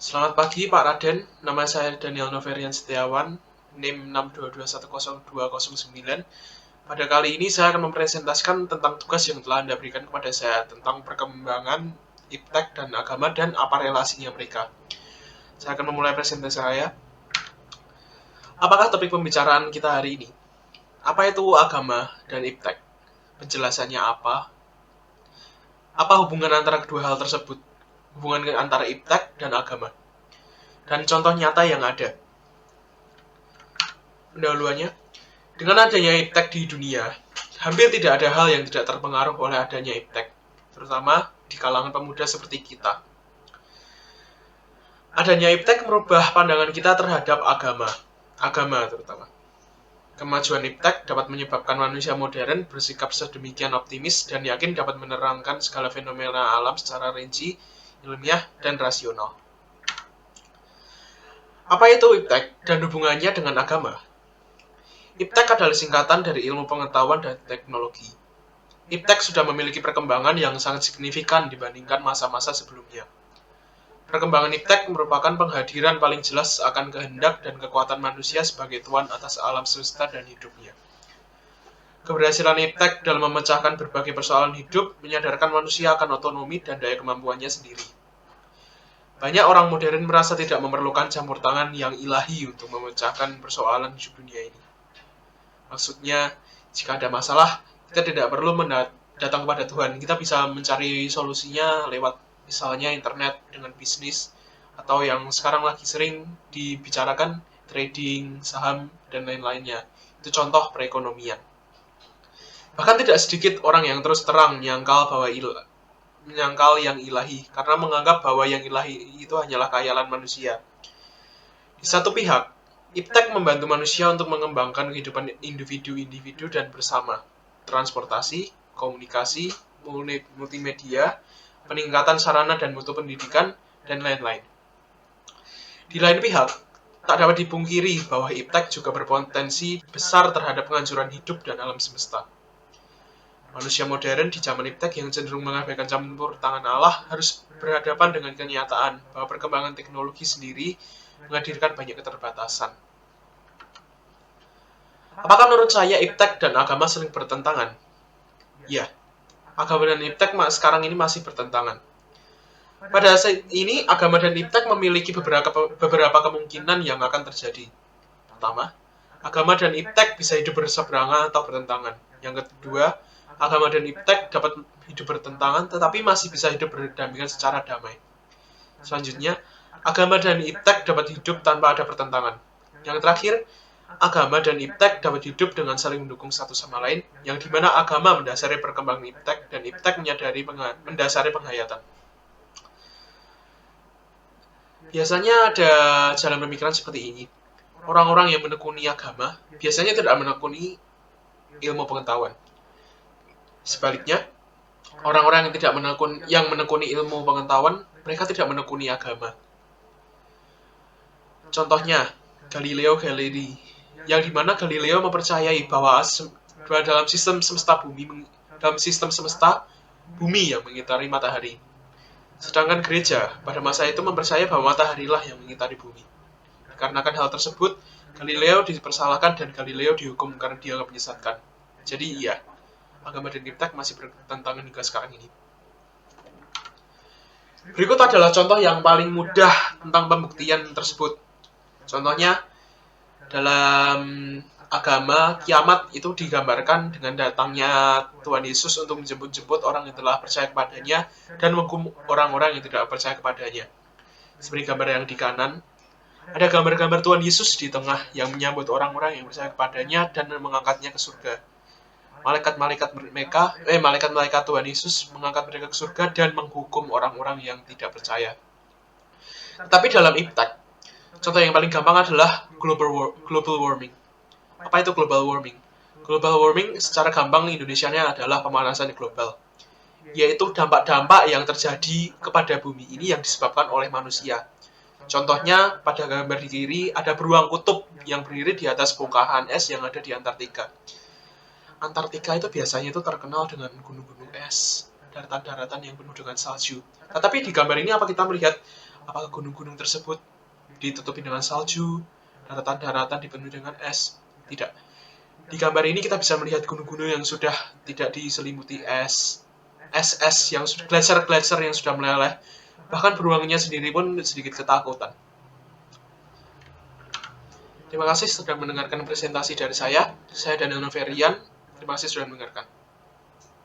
Selamat pagi Pak Raden, nama saya Daniel Noverian Setiawan, NIM 622102009. Pada kali ini saya akan mempresentasikan tentang tugas yang telah Anda berikan kepada saya tentang perkembangan iptek dan agama dan apa relasinya mereka. Saya akan memulai presentasi saya. Apakah topik pembicaraan kita hari ini? Apa itu agama dan iptek? Penjelasannya apa? Apa hubungan antara kedua hal tersebut? Hubungan antara iptek dan agama? Dan contoh nyata yang ada. Pendahuluannya, dengan adanya iptek di dunia, hampir tidak ada hal yang tidak terpengaruh oleh adanya iptek, terutama di kalangan pemuda seperti kita. Adanya iptek merubah pandangan kita terhadap agama terutama. Kemajuan iptek dapat menyebabkan manusia modern bersikap sedemikian optimis dan yakin dapat menerangkan segala fenomena alam secara rinci, ilmiah, dan rasional. Apa itu iptek dan hubungannya dengan agama? Iptek adalah singkatan dari ilmu pengetahuan dan teknologi. Iptek sudah memiliki perkembangan yang sangat signifikan dibandingkan masa-masa sebelumnya. Perkembangan iptek merupakan penghadiran paling jelas akan kehendak dan kekuatan manusia sebagai tuan atas alam semesta dan hidupnya. Keberhasilan iptek dalam memecahkan berbagai persoalan hidup menyadarkan manusia akan otonomi dan daya kemampuannya sendiri. Banyak orang modern merasa tidak memerlukan campur tangan yang ilahi untuk memecahkan persoalan hidup dunia ini. Maksudnya, jika ada masalah, kita tidak perlu datang kepada Tuhan. Kita bisa mencari solusinya lewat misalnya internet dengan bisnis, atau yang sekarang lagi sering dibicarakan trading, saham, dan lain-lainnya. Itu contoh perekonomian. Bahkan tidak sedikit orang yang terus terang menyangkal yang ilahi, karena menganggap bahwa yang ilahi itu hanyalah khayalan manusia. Di satu pihak, iptek membantu manusia untuk mengembangkan kehidupan individu-individu dan bersama, transportasi, komunikasi, multimedia, peningkatan sarana dan mutu pendidikan, dan lain-lain. Di lain pihak, tak dapat dipungkiri bahwa iptek juga berpotensi besar terhadap penghancuran hidup dan alam semesta. Manusia modern di zaman iptek yang cenderung mengabaikan campur tangan Allah harus berhadapan dengan kenyataan bahwa perkembangan teknologi sendiri menghadirkan banyak keterbatasan. Apakah menurut saya iptek dan agama sering bertentangan? Ya, agama dan iptek sekarang ini masih bertentangan. Pada saat ini, agama dan iptek memiliki beberapa kemungkinan yang akan terjadi. Pertama, agama dan iptek bisa hidup berseberangan atau bertentangan. Yang kedua, agama dan iptek dapat hidup bertentangan tetapi masih bisa hidup berdampingan secara damai. Selanjutnya, agama dan iptek dapat hidup tanpa ada pertentangan. Yang terakhir, agama dan iptek dapat hidup dengan saling mendukung satu sama lain, yang dimana agama mendasari perkembangan iptek dan iptek mendasari penghayatan. Biasanya ada jalan pemikiran seperti ini. Orang-orang yang menekuni agama biasanya tidak menekuni ilmu pengetahuan. Sebaliknya, orang-orang yang menekuni ilmu pengetahuan, mereka tidak menekuni agama. Contohnya, Galileo Galilei, yang dimana Galileo mempercayai bahwa dalam sistem semesta bumi yang mengitari matahari. Sedangkan gereja pada masa itu mempercayai bahwa mataharilah yang mengitari bumi. Dikarenakan hal tersebut, Galileo dipersalahkan dan Galileo dihukum karena dia menyesatkan. Jadi iya, agama dan iptek masih bertentangan hingga sekarang ini. Berikut adalah contoh yang paling mudah tentang pembuktian tersebut. Contohnya, dalam agama, kiamat itu digambarkan dengan datangnya Tuhan Yesus untuk menjemput orang yang telah percaya kepadanya dan menghukum orang-orang yang tidak percaya kepadanya. Seperti gambar yang di kanan, ada gambar-gambar Tuhan Yesus di tengah yang menyambut orang-orang yang percaya kepadanya dan mengangkatnya ke surga. Malaikat-malaikat Tuhan Yesus mengangkat mereka ke surga dan menghukum orang-orang yang tidak percaya. Tetapi dalam iptek, contoh yang paling gampang adalah global warming. Apa itu global warming? Global warming secara gampang Indonesianya adalah pemanasan global, yaitu dampak-dampak yang terjadi kepada bumi ini yang disebabkan oleh manusia. Contohnya, pada gambar di kiri ada beruang kutub yang berdiri di atas bongkahan es yang ada di Antartika. Antartika itu biasanya itu terkenal dengan gunung-gunung es, daratan-daratan yang penuh dengan salju. Tetapi di gambar ini apa kita melihat Apakah gunung-gunung tersebut ditutupi dengan salju, daratan-daratan dipenuhi dengan es? Tidak. Di gambar ini kita bisa melihat gunung-gunung yang sudah tidak diselimuti es yang sudah gletser yang sudah meleleh. Bahkan beruangnya sendiri pun sedikit ketakutan. Terima kasih sudah mendengarkan presentasi dari saya. Saya Daniel Noverian. Terima kasih sudah mendengarkan.